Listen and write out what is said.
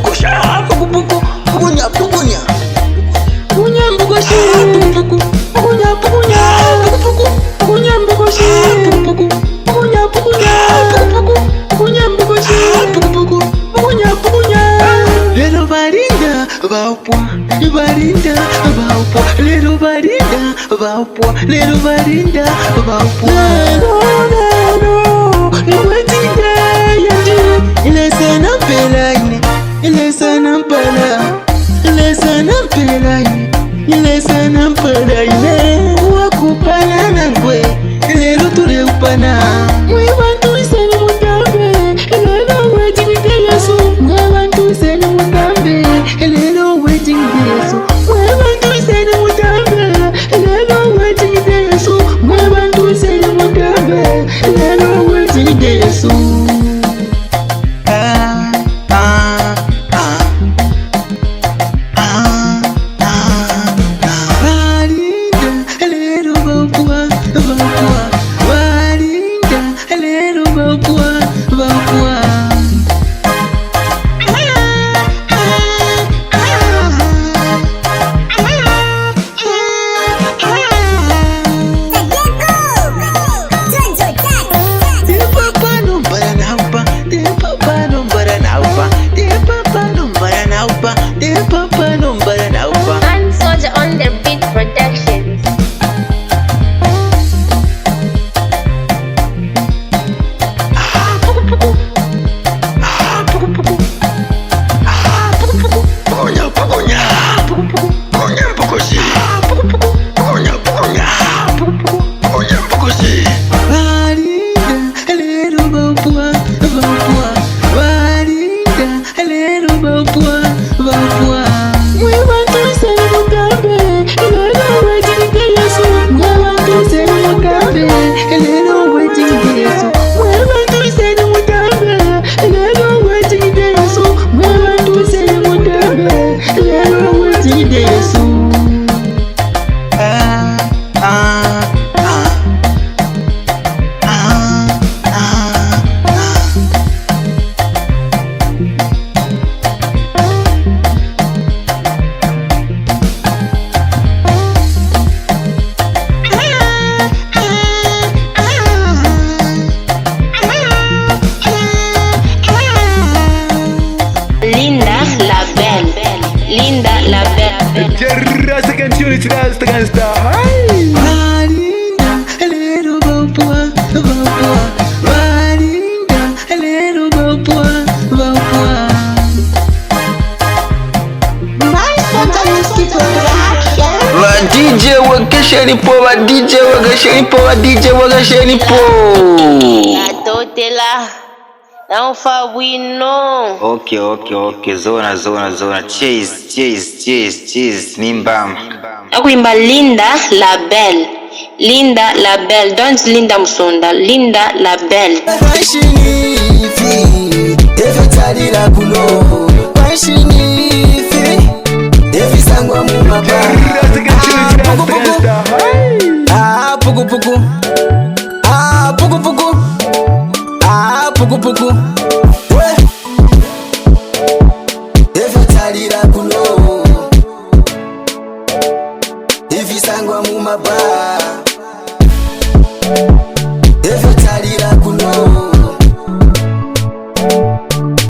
pukosha puku puku pukunya pukunya pukunya pukoshi puku puku pukunya pukunya puku puku pukunya pukoshi puku puku pukunya pukunya puku puku pukunya pukoshi puku puku pukunya pukunya. Little barinda baupwa barinda baupwa little barinda baupwa little barinda baupwa no watinda yandi ile sana pelaine ile sana pala ile sana pelaine ile sana pelaine wakupana nangwe ile rutule upana mwe bantu iseni mutambe ile no waiting yesu mwe bantu iseni mutambe ile no waiting yesu mwe bantu iseni mutambe ile no waiting yesu mwe bantu iseni mutambe ile no waiting yesu. And SoJa on their beat productions. Linda la Belle. Jarrasa canzone sta cansta. Marinda, hello bapua, Marinda, hello bapua. My SoJa music production. Va DJ wakasheni po, va DJ wakasheni po, va DJ wakasheni po. Atotela. Não fa we know. Okay. Zona. Cheese. Nimbam. Akuimba Linda la Belle. Linda la Belle. Don't Linda Musonda. Linda la Belle. Pashinifi, evitarira kuno. Pashinifi, evisangwa mumaba. Jarrasa canzone sta cansta. Puku. Puku. Evitarira kuno. Evisangwa mumaba.